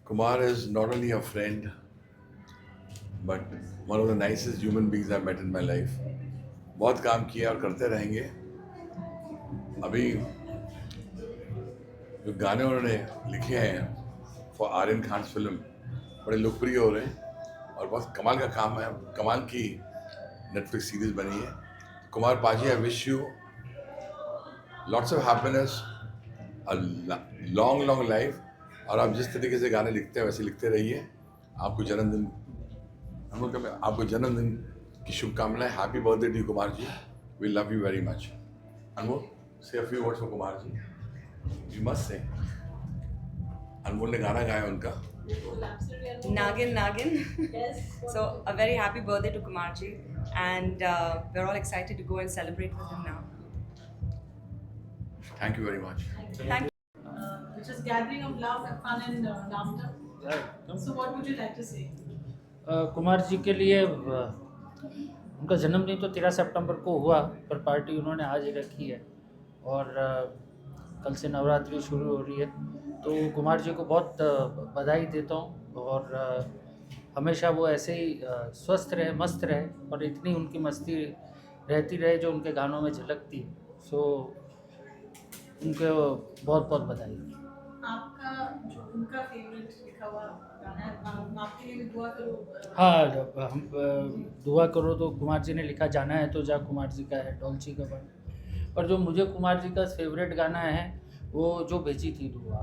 Kumar is not only a friend, but one of the nicest human beings I've met in my life. बहुत काम किया और करते रहेंगे. अभी जो गाने उन्होंने लिखे हैं फॉर आर्यन खान फिल्म बड़े लोकप्रिय हो रहे हैं और बहुत कमाल का काम है. कमाल की नेटफ्लिक्स सीरीज बनी है. कुमार पाजी, I wish you lots of happiness, a long long life. और आप जिस तरीके से गाने लिखते हैं वैसे लिखते रहिए. आपको जन्मदिन हम लोग का आपको जन्मदिन की शुभकामनाएं. Happy birthday to Kumar ji. We love you very much. Anmol, say a few words for Kumar ji. You must say. Anmol ने गाना गाया उनका. Nagin Nagin. So a very happy birthday to Kumarji, and we're all excited to go and celebrate with him now. Thank you very much. Thank Which is gathering of love, fun, and laughter. So, what would you like to say? Kumar ji के लिए उनका जन्मदिन तो 13 सितंबर को हुआ, पर party उन्होंने आज ही रखी है और कल से नवरात्रि शुरू हो रही है. तो कुमार जी को बहुत बधाई देता हूँ और हमेशा वो ऐसे ही स्वस्थ रहे, मस्त रहे और इतनी उनकी मस्ती रहती रहे जो उनके गानों में झलकती है. सो उनको बहुत बहुत बधाई. आपका जो उनका फेवरेट लिखा हुआ गाना है, आपके लिए भी दुआ करो. हाँ, हम दुआ करो तो कुमार जी ने लिखा जाना है तो जा कुमार जी का है, डोलची का बन. और जो मुझे कुमार जी का फेवरेट गाना है वो जो भेजी थी दुआ.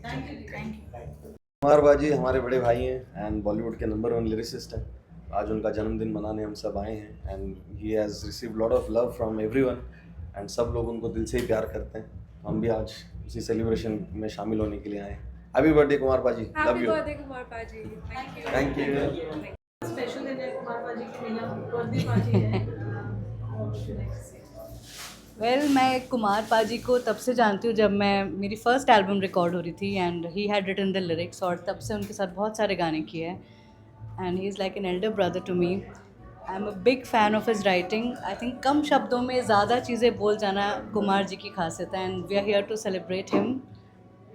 Thank you. कुमार बाजी हमारे बड़े भाई हैं एंड बॉलीवुड के नंबर 1 लिरिसिस्ट हैं. आज उनका जन्मदिन मनाने हम सब आए हैं and he has received lot of love from everyone and सब लोग उनको दिल से ही प्यार करते हैं. हम भी आज उसी सेलिब्रेशन में शामिल होने के लिए आए हैं. हैप्पी बर्थडे कुमार बाजी. Love you. birthday, Kumar Paji. Thank you. Thank you. Special दिन है कुमार पाजी के लिए, बर्थडे पार्टी है. What would you like to say? मैं कुमार पाजी को तब से जानती हूँ जब मेरी फ़र्स्ट एल्बम रिकॉर्ड हो रही थी and he had written the lyrics और तब से उनके साथ बहुत सारे गाने किए हैं. And he is like an elder brother to me. I am a big fan of his writing. I think कम शब्दों में ज़्यादा चीज़ें बोल जाना कुमार जी की खासियत है and we are here to celebrate him.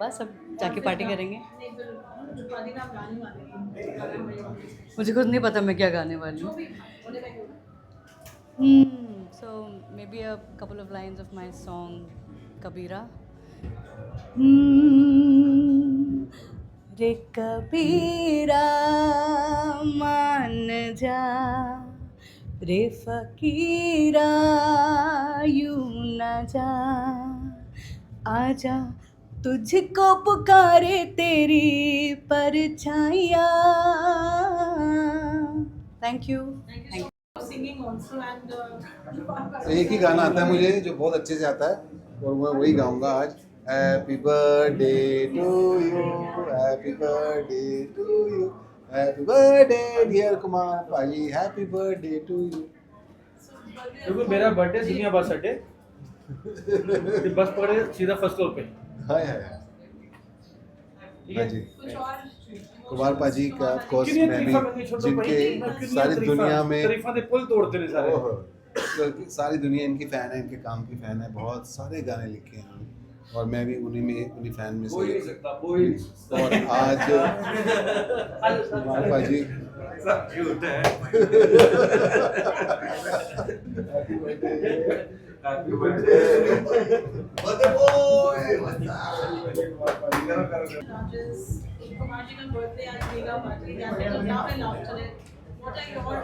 बस अब जाके पार्टी करेंगे. नहीं, फिर जो पार्टी में आप गाने वाले हैं, मुझे खुद नहीं पता मैं क्या गाने वाली जो हूँ. भी होने लगे. So maybe a couple of lines of my song Kabira. रे कबीरा मान जा, रे फकीरा यूं न जा, आजा तुझको पुकारे तेरी परछाइयाँ. Thank you. Thank you for singing also and तो एक ही गाना आता है मुझे जो बहुत अच्छे से आता है और मैं वही गाऊंगा आज. Happy birthday to you, happy birthday to you, happy birthday dear Kumar Paaji, happy birthday to you. क्योंकि मेरा बर्थडे दुनिया बस अड्डे बस पकड़े सीधा फर्स्ट फ्लोर पे. हाय हाय हाँ जी. कुछ और कुमार पाजी का ऑफ कोर्स मैं भी जिनके सारी दुनिया में तारीफां दे पुल तोड़ते ने सारे. तो सारी दुनिया इनकी फ़ैन है, इनके काम की फ़ैन है. बहुत सारे गाने लिखे हैं उन्होंने और मैं भी उन्हीं फ़ैन में से एक. और आज Kumar Paaji happy birthday Rajesh, Kumar ji ka birthday आज mega party, gathering of love and laughter है. What are your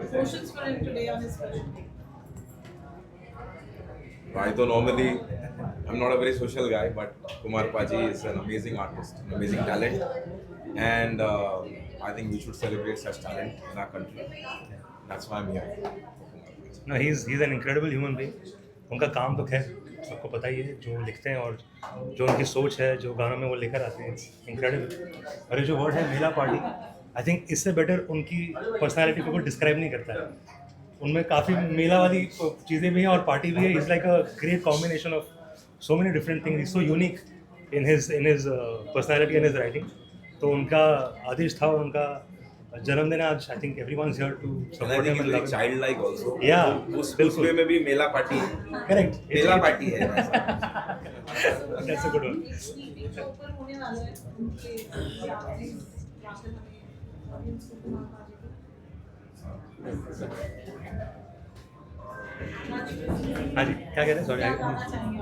emotions for him today on his special day? I don't normally, I'm not a very social guy, but Kumar Paji is an amazing artist, an amazing talent, and I think we should celebrate such talent in our country. That's why I'm here. No, he's an incredible human being. उनका काम तो खैर सबको पता ही है, जो लिखते हैं और जो उनकी सोच है, जो गानों में वो लेकर आते हैं, इनक्रेडिबल. और ये जो वर्ड है मेला पार्टी, आई थिंक इससे बेटर उनकी पर्सनालिटी को कोई डिस्क्राइब नहीं करता है. उनमें काफ़ी मेला वाली चीज़ें भी हैं और पार्टी भी है. Is like a great combination of so many different things. So unique in his personality and his writing. तो उनका आदेश था और उनका जन्मदिन आज. I think everyone is here to And I support think him he's and like childlike also. या उस वे में भी मेला पार्टी, करेक्ट मेला पार्टी है. That's a good one. एक के ऊपर होने वाला है उनके या फिर हमें ऑडियंस को कुमार पाजी हाँ जी, क्या कह रहे हैं? क्या सॉरी। गाना चाहेंगे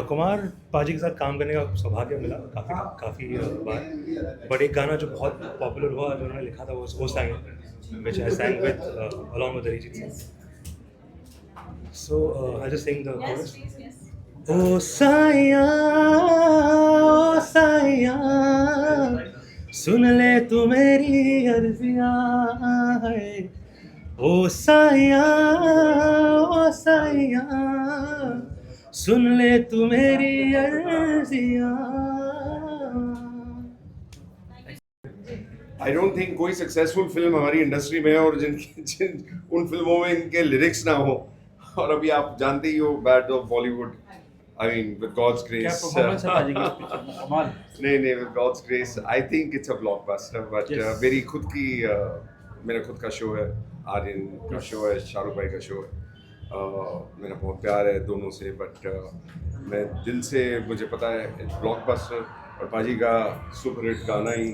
कुमार पाजी के साथ काम करने का सौभाग्य मिला काफ़ी बार, बट एक गाना जो बहुत पॉपुलर हुआ जो उन्होंने लिखा था वो sang which I sang with along with Arijit Singh. So I just sing the Yes, chorus. please, yes. ओ साइयां सुन ले तू मेरी अर्जियां है, ओ साइयां सुन ले तू मेरी अर्जियां। आई डोंट थिंक कोई सक्सेसफुल फिल्म हमारी इंडस्ट्री में है और जिन उन फिल्मों में इनके लिरिक्स ना हो, और अभी आप जानते ही हो bad of Bollywood, I mean with God's grace नहीं with God's grace I think it's a blockbuster, but मेरी खुद की मेरा खुद का शो है, आर्यन का शो है, शाहरुख भाई का शो है, मेरा बहुत प्यार है दोनों से, बट मैं दिल से, मुझे पता है इट्स ब्लॉकबस्टर और पाजी का सुपरहिट गाना ही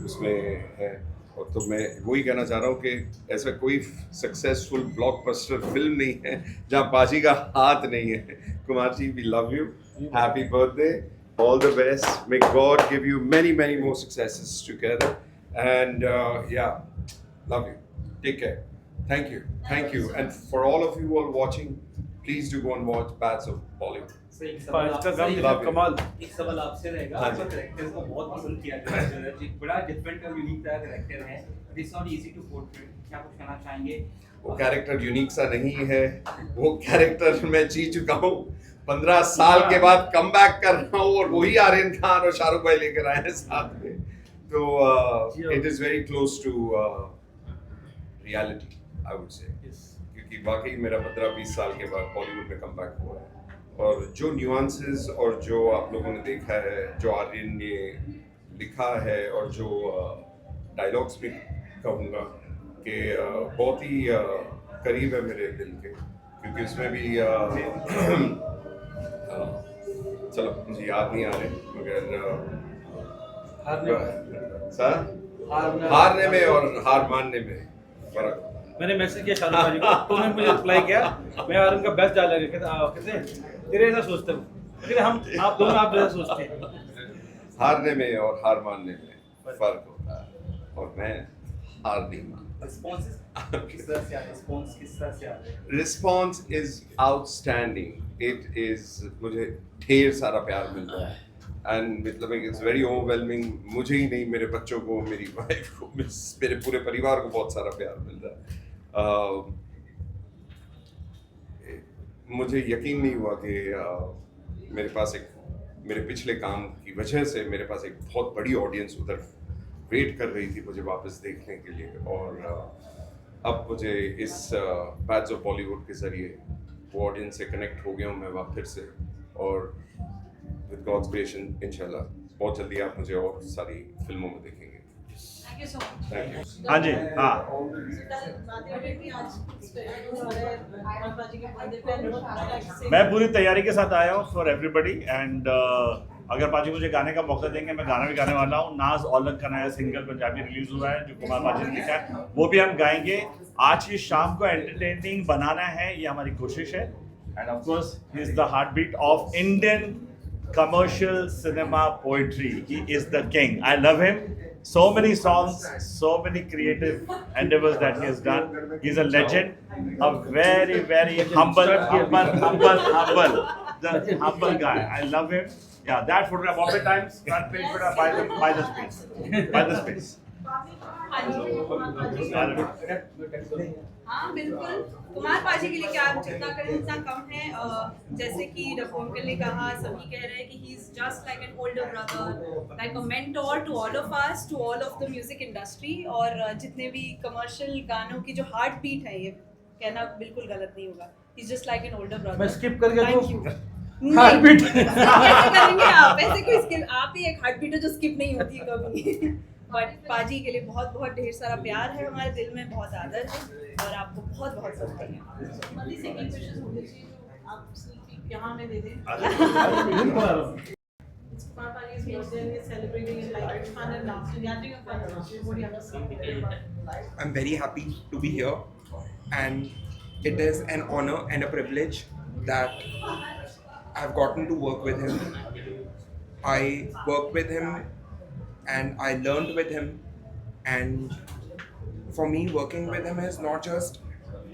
उसमें है, और तो मैं वही कहना चाह रहा हूँ कि ऐसा कोई सक्सेसफुल ब्लॉकबस्टर फिल्म नहीं है जहाँ पाजी का हाथ नहीं है। Kumar ji, we love you, happy birthday, all the best, may God give you many more successes together, and yeah, love you, take care, thank you, and for all of you who are watching, please do go and watch Bats of Bollywood. एक सवाल आपसे रहेगा, आपका character को बहुत पसंद किया गया है, बड़ा डिफरेंट और यूनिक तरह का कैरेक्टर है, it's not easy to portray, क्या कुछ कहना चाहेंगे? वो कैरेक्टर यूनिक सा नहीं है, वो कैरेक्टर मैं जी चुका हूँ, 15 साल के बाद कम बैक कर रहा हूँ, और वही आर्यन खान और शाहरुख भाई लेकर आए हैं साथ में, तो it is very close to reality I would say, क्योंकि वाकई मेरा 15-20 साल के बाद बॉलीवुड में कम बैक हुआ है, और जो न्यूआंसेस और जो आप लोगों ने देखा है, जो आर्यन ने लिखा है, और जो डायलॉग्स भी कहूँगा कि बहुत ही करीब है मेरे दिल के, क्योंकि उसमें भी चलो मुझे याद नहीं आ रहे, मगर हारने में और हार मानने में फर्क। मैंने मैसेज किया शाहरुख भाई को, तो उन्होंने मुझे रिप्लाई किया, मैं आर्यन का बेस्ट डायलॉग है, कहते तेरे ऐसा सोचते हो, कहते हम आप दोनों आप जैसा सोचते हैं। हारने में और हार मानने में फर्क होता है, और मैं हार नहीं मानता। Response is outstanding, it is, मुझे ढेर सारा प्यार मिल रहा है, एंड मतलब इट्स वेरी ओवरवेलमिंग, मुझे ही नहीं, मेरे बच्चों को, मेरी वाइफ को, मेरे पूरे परिवार को बहुत सारा प्यार मिल रहा है। मुझे यकीन नहीं हुआ कि मेरे पास एक, मेरे पिछले काम की वजह से मेरे पास एक बहुत बड़ी ऑडियंस उधर वेट कर रही थी मुझे वापस देखने के लिए, और अब मुझे इस बैट्स ऑफ बॉलीवुड के ज़रिए वो ऑडियंस से कनेक्ट हो गया हूँ मैं वापस से, और विद गॉड्स ग्रेस इंशाल्लाह बहुत जल्दी आप मुझे और सारी फिल्मों में देखेंगे। Thank you so much. Thank you. हाँ जी, हाँ। मैं पूरी तैयारी के साथ आया हूँ फॉर एवरीबडी, एंड अगर पाजी मुझे गाने का मौका देंगे मैं गाना भी गाने वाला हूँ। नाज औलख का नया सिंगल पंजाबी रिलीज हुआ है जो कुमार पाजी ने लिखा है, वो भी हम गाएंगे। आज की शाम को एंटरटेनिंग बनाना है, ये हमारी कोशिश है, and of course he is the heart beat of Indian commercial cinema poetry. He is the king. I love him. So many songs, so many creative endeavors that he has done. He's a legend. A very, very humble guy. I love him. Yeah, that photograph of the times front page photograph by the space. हाँ बिल्कुल, कुमार पाजी के लिए क्या जितना करें उतना कम है। जैसे कि डफोंकल ने कहा, सभी कह रहे हैं कि he is just like an older brother, like a mentor to all of us, to all of the music industry. और जितने भी कमर्शियल गानों की जो हार्ट बीट है, ये कहना बिल्कुल गलत नहीं होगा, ही is just like an older brother. मैं स्किप कर गया तो हार्ट बीट कैसे करेंगे आप? ऐसे कोई स्किप, आप ही एक हार्ट बीट है जो स्किप नहीं होती कभी। बट पाजी के लिए बहुत बहुत ढेर सारा प्यार है, हमारे दिल में बहुत आदर है, और आपको बहुत बहुत बधाई है। आप सेल्फी यहाँ में दे दें. It's Kumar Paji's birthday and we're celebrating it like fun and laughter. Gathering of fun and laughter. What do you have to say? I'm very happy to be here, and it is an honor and a privilege that I've gotten to work with him. I worked with him and I learned with him, and for me working with him is not just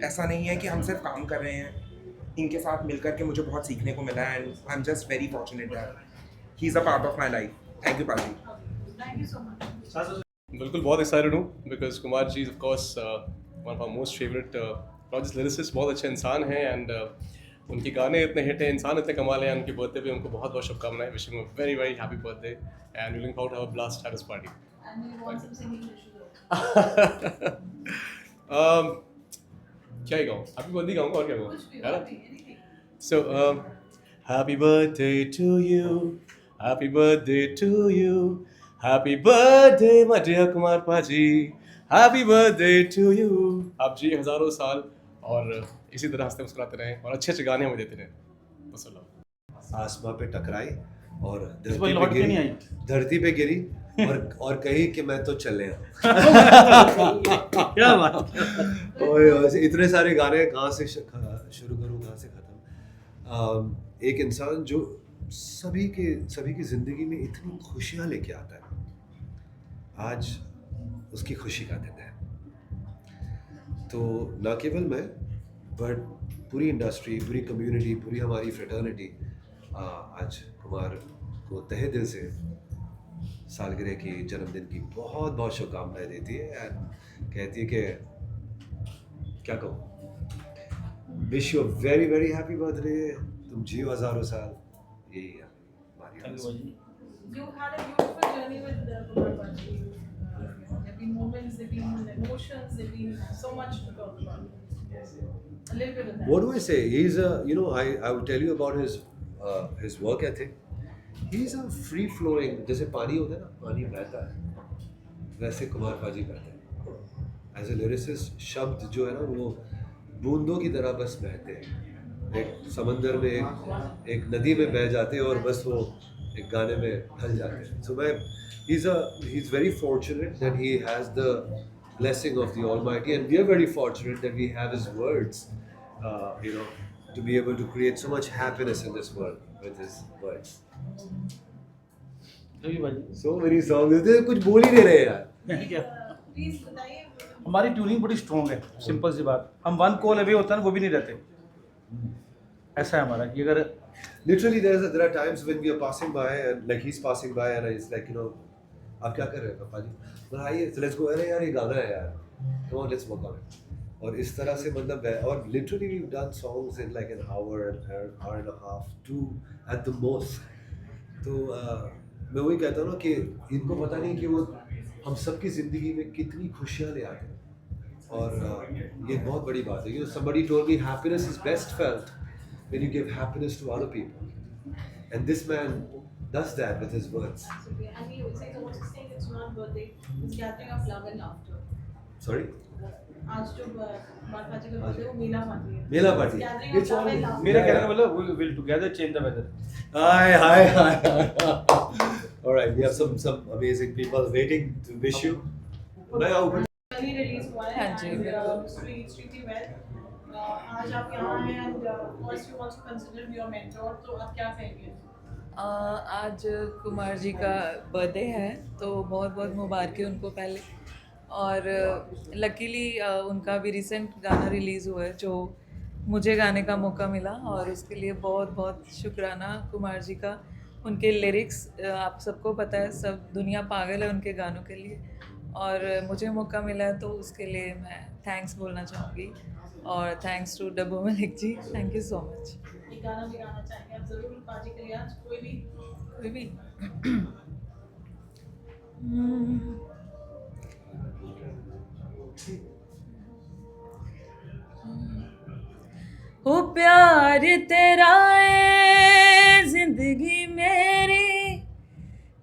ऐसा नहीं है कि हम सिर्फ काम कर रहे हैं. इनके साथ मिलकर के मुझे बहुत सीखने को मिला and I'm just very fortunate that he's a part of my life. Thank you, Paji. Thank you so much. बिल्कुल बहुत एक्साइटेड हूँ because Kumar ji of course one of our most favourite not just lyricist, बहुत अच्छे इंसान हैं and उनके गाने इतने हिट हैं, इंसान इतने कमाल हैं. उनके बर्थडे पे उनको बहुत बहुत शुभकामनाएं. Wishing a very very happy birthday and looking forward to have a blast at his party. And we want some singing issues. क्या ही गाऊँ, हैप्पी बर्थडे गाऊँगा और क्या गाऊँ कुछ भी, है ना. anything. So, happy birthday to you, happy birthday to you, happy birthday my dear Kumar Paji, happy birthday to you. आप जी हज़ारों साल और इसी तरह हंसते मुस्कुराते रहें और अच्छे अच्छे गाने हमें देते रहें. बस अल्लाह. आसमां पे टकराई और इस बार लौट के नहीं आई. धरती पे गिरी और कही कि मैं तो चले क्या बात. और इतने सारे गाने कहाँ से शुरू करूँ, कहाँ से ख़त्म. एक इंसान जो सभी की ज़िंदगी में इतनी खुशियाँ लेके आता है, आज उसकी खुशी का दिन है. तो ना केवल मैं बट पूरी इंडस्ट्री, पूरी कम्युनिटी, पूरी हमारी फ्रेटर्निटी आज कुमार को तहे दिल से सालगिरह की, जन्मदिन की बहुत बहुत शुभकामनाएं देती है एंड कहती है कि क्या कहूँ, wish you very very happy birthday. तुम जियो हज़ारों साल. यही है हमारी. You had a beautiful journey with Kumar Paji. There've been moments, there've been emotions, there've been so much to talk about. A little bit of that. What do I say? He's a, I will tell you about his work ethic. He's a free flowing, जैसे पानी होता है ना, पानी बहता है, वैसे कुमार पाजी बहते हैं. As a lyricist, शब्द जो है ना वो बूंदों की तरह बस बहते हैं. एक समंदर में एक नदी में बह जाते हैं और बस वो एक गाने में ढल जाते हैं. So he's very fortunate that he has the blessing of the Almighty, and we are very fortunate that we have his words, to be able to create so much happiness in this world with his words. So many songs. कुछ बोल ही नहीं रहे यार. Please बताइए. हमारी tuning बड़ी strong है. Simple सी बात, हम वन कॉल अवे होता है ना, वो भी नहीं रहते. ऐसा है हमारा कि अगर Literally there are times when we are passing by and like he's passing by and it's like, आप क्या कर रहे हैं पापा जी, बोला आइए let's go. अरे यार ये गाना है यार, come on let's work on it. और इस तरह से मतलब और literally we've done songs in like an hour and a half, 2 at the most. तो मैं वही कहता हूँ ना कि इनको पता नहीं कि वो हम सबकी ज़िंदगी में कितनी खुशियाँ ले आते हैं. और ये बहुत बड़ी बात है. Somebody told me happiness is best felt when you give happiness to other people, and this man does that with his words. And he also saying it's not birthday, it's gathering of love and laughter. Sorry? आज जो कुमार पाजी का birthday वो मेला party है. मेला party. Gathering of love and laughter. मेरा कहने का मतलब we'll together change the weather. Hi. All right, we have some amazing people waiting to wish you. Early release हुआ है. हाँ जी, and extremely well. आज आप यहाँ हैं and first you also consider your mentor, तो आप क्या कहेंगे? आज कुमार जी का बर्थडे है तो बहुत बहुत मुबारकें उनको पहले. और लकीली उनका भी रिसेंट गाना रिलीज़ हुआ है जो मुझे गाने का मौका मिला, और उसके लिए बहुत बहुत शुक्राना कुमार जी का. उनके लिरिक्स आप सबको पता है, सब दुनिया पागल है उनके गानों के लिए, और मुझे मौका मिला है तो उसके लिए मैं थैंक्स बोलना चाहूँगी. और thanks to Dabboo Malik ji, thank you so much. एक गाना भी गाना चाहेंगे आप ज़रूर पाजी के लिए आज, कोई भी. हो प्यार तेरा है जिंदगी मेरी,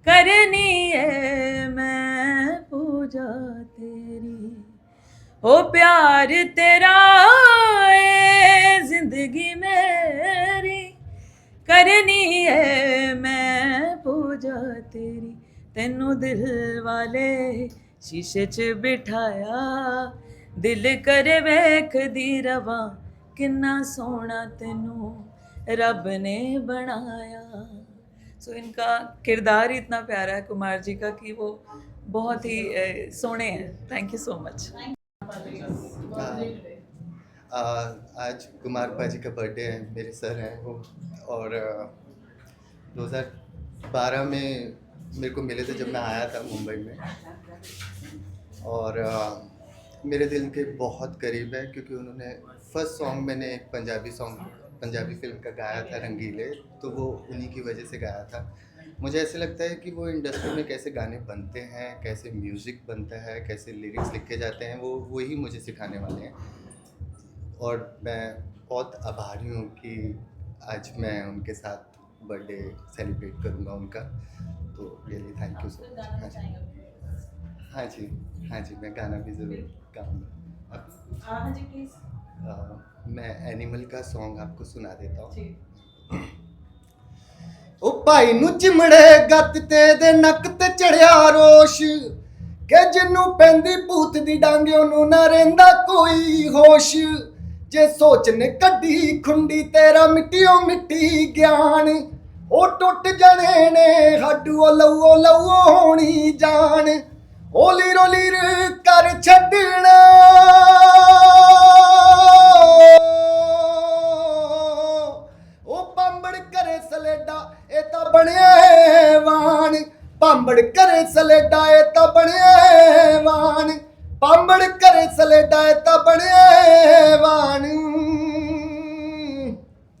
करनी है मैं पूजा तेरी. हो प्यार तेरा है जिंदगी मेरी, करनी है मैं पूजा तेरी, तेनू दिल वाले शीशे च बिठाया, दिल करे वेख दी रवा किन्ना सोना तेनू रब ने बनाया। सो इनका किरदार ही इतना प्यारा है कुमार जी का कि वो बहुत ही सोने हैं। Thank you so much. आज कुमार पाजी का बर्थडे है, मेरे सर हैं वो, और 2012 में मेरे को मिले थे जब मैं आया था मुंबई में, और मेरे दिल के बहुत करीब है क्योंकि उन्होंने फर्स्ट सॉन्ग मैंने एक पंजाबी फिल्म का गाया था रंगीले, तो वो उन्हीं की वजह से गाया था। मुझे ऐसे लगता है कि वो इंडस्ट्री में कैसे गाने बनते हैं, कैसे म्यूज़िक बनता है, कैसे लिरिक्स लिखे जाते हैं, वो वही मुझे सिखाने वाले हैं। और मैं बहुत आभारी हूँ कि आज मैं उनके साथ बर्थडे सेलिब्रेट करूँगा उनका, तो really thank you so much. हाँ जी, मैं गाना भी ज़रूर गाऊँगा। मैं एनिमल का सॉन्ग आपको सुना देता हूँ। ओ भाई नू चिमड़े गत ते दे नक ते चढ़िया रोश, के जिन्नू पैंदी भूत दी डांगे ओनू ना रहिंदा कोई होश, जे सोच ने कड्डी खुंडी तेरा मिट्टियों मिट्टी ज्ञान, ओ टुट जाने ने हड्डू ओ लवो होनी जान, ओ लीरो लीर कर छड्डना ओ पांबड़ करे सलेडा ए ता बनिया वान, पांबड़ करे सलेडा ए ता बनिया वान, पांबड़ करे सलेडा ए ता बनिया वान।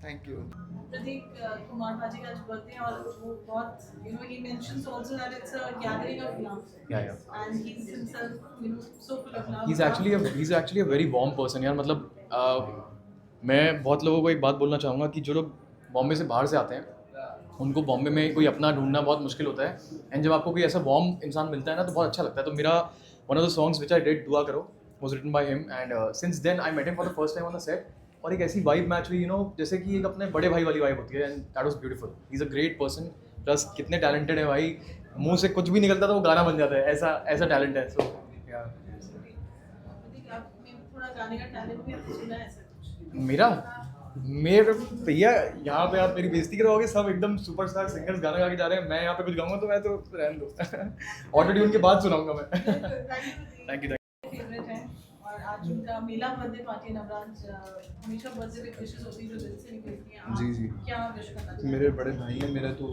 Thank you. प्रतीक, कुमार पाजी का आज बर्थडे है और वो बहुत he mentions also that it's a gathering of love. Yeah. And he's himself so full of love. He's actually a very warm person यार। मतलब मैं बहुत लोगों को एक बात बोलना चाहूँगा कि जो लोग बॉम्बे से बाहर से आते हैं उनको बॉम्बे में कोई अपना ढूंढना बहुत मुश्किल होता है, एंड जब आपको कोई ऐसा वार्म इंसान मिलता है ना तो बहुत अच्छा लगता है। तो मेरा one of the songs which I did दुआ करो was written by him, and since then I met him for the first time on the set, और एक ऐसी वाइब मैच हुई जैसे कि एक अपने बड़े भाई वाली वाइब होती है, and that was beautiful. He is a great person, plus कितने टैलेंटेड है भाई, मुंह से कुछ भी निकलता तो वो गाना बन जाता है, ऐसा टैलेंट है। सो या थोड़ा गाने का टैलेंट भी आपने सुना है ऐसा कुछ? मेरे भैया यहाँ पे आप मेरी बेइज्जती करवाओगे, सब एकदम सुपरस्टार सिंगर्स गाना गा के जा रहे हैं, मैं यहाँ पे कुछ गाऊंगा तो मैं तो रहने दो ऑटो ट्यून के बाद सुनाऊंगा मैं। Thank you. फेवरेट है और आज उनका मेला बर्थडे पार्टी नवराज हमेशा बर्थडे पे विशेस होती है जो दिल से निकलती हैं। जी क्या विश करना चाहते हैं? मेरे बड़े भाई हैं, मेरे तो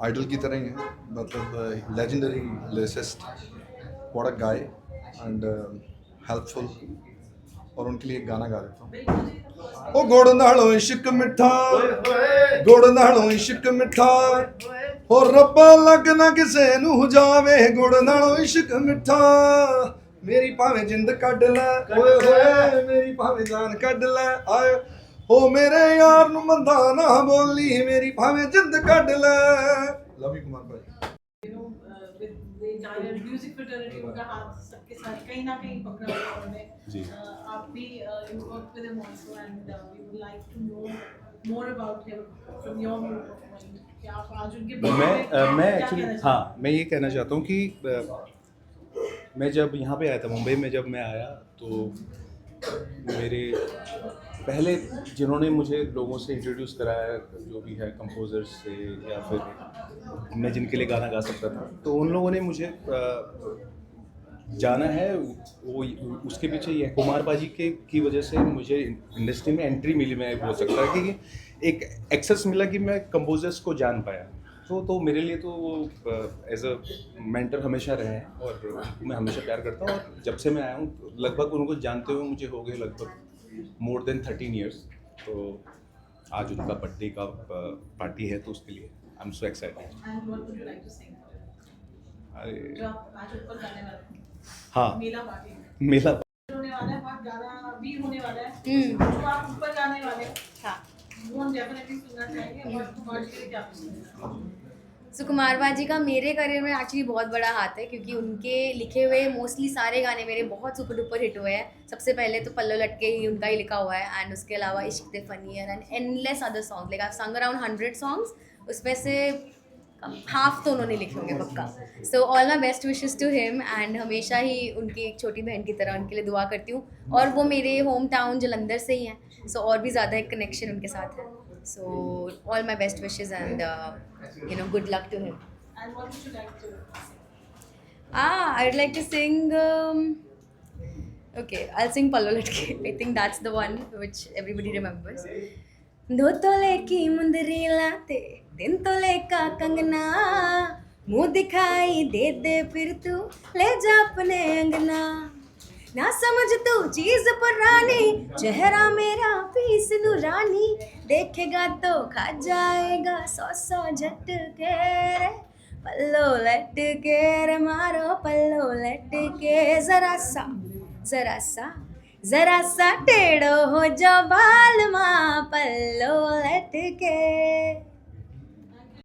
आइडल की तरह ही हैं, मतलब legendary lyricist, what a guy and helpful, और उनके लिए एक गाना गा देता हूँ। ओ गुड़ नालों इश्क मिठा, गुड़ नालों इश्क मिठा, हो रब्बा लगना किसे नू जावे, गुड़ नालों इश्क मिठा, मेरी भावें जिंद कढ लै, ओए होए मेरी भावें जान कढ लै, आए हो मेरे यार नू मंदा ना बोली, मेरी भावें जिंद कढ लै। लव यू कुमार भाई। म्यूजिक फ्रेटर्निटी उनका हाथ सबके साथ कहीं ना कहीं पकड़ा हुआ है उन्होंने। आप भी work with him also and we would like to know more about him from your point. क्या आप आज उनके मैं एक्चुअली मैं ये कहना चाहता हूँ कि मैं जब यहाँ पे आया था मुंबई में, जब मैं आया तो मेरे पहले जिन्होंने मुझे लोगों से इंट्रोड्यूस कराया जो भी है कंपोजर्स से या फिर मैं जिनके लिए गाना गा सकता था, तो उन लोगों ने मुझे जाना है, वो उसके पीछे ये कुमार पाजी की वजह से मुझे इंडस्ट्री में एंट्री मिली, मैं बोल सकता है कि एक एक्सेस मिला कि मैं कंपोजर्स को जान पाया। तो मेरे लिए तो वो एज अ मेंटर हमेशा रहे हैं और उनको मैं हमेशा प्यार करता हूँ। और जब से मैं आया हूँ लगभग उनको जानते हुए मुझे हो गए लगभग मोर देन 13 ईयर्स। तो आज उनका बर्थडे का पार्टी है तो उसके लिए आई एम सो एक्साइटेड। हाँ, मेला होने वाला है, बहुत गाना भी होने वाला है, जो आप ऊपर गाने वाले हैं वो हम डेफिनेटली सुनना चाहेंगे। और कुमार जी के लिए क्या सो कुमार बाजी का मेरे करियर में एक्चुअली बहुत बड़ा हाथ है, क्योंकि उनके लिखे हुए मोस्टली सारे गाने मेरे बहुत सुपर डुपर हिट हुए हैं। सबसे पहले तो पल्लो लटके ही उनका ही लिखा हुआ है, एंड उसके अलावा Ishq De Fanniyar and endless other songs, like I sung around 100 songs, उसमें से हाफ तो उन्होंने लिखे होंगे पक्का। So all my best wishes to him, and हमेशा ही उनकी एक छोटी बहन की तरह उनके लिए दुआ करती हूँ, और वो मेरे होम टाउन जलंधर से ही हैं, सो और भी ज़्यादा एक कनेक्शन उनके साथ है। So all my best wishes and good luck to him. And what would you like to sing? I'd like to sing okay, I'll sing Pallo Latke. I think that's the one which everybody remembers. दो तोले की मुंदरी लाते, तीन तोले का कंगना, मुंह दिखाई दे दे फिर तू ले जा अपने अंगना, ना समझ तू चीज पुरानी, चेहरा मेरा पीस नूरानी, देखेगा तो खा जाएगा 100 झटके रे, पल्लो लटके रे मारो पल्लो लटके, जरा सा टेढ़ो हो जो बाल माँ पल्लो लटके।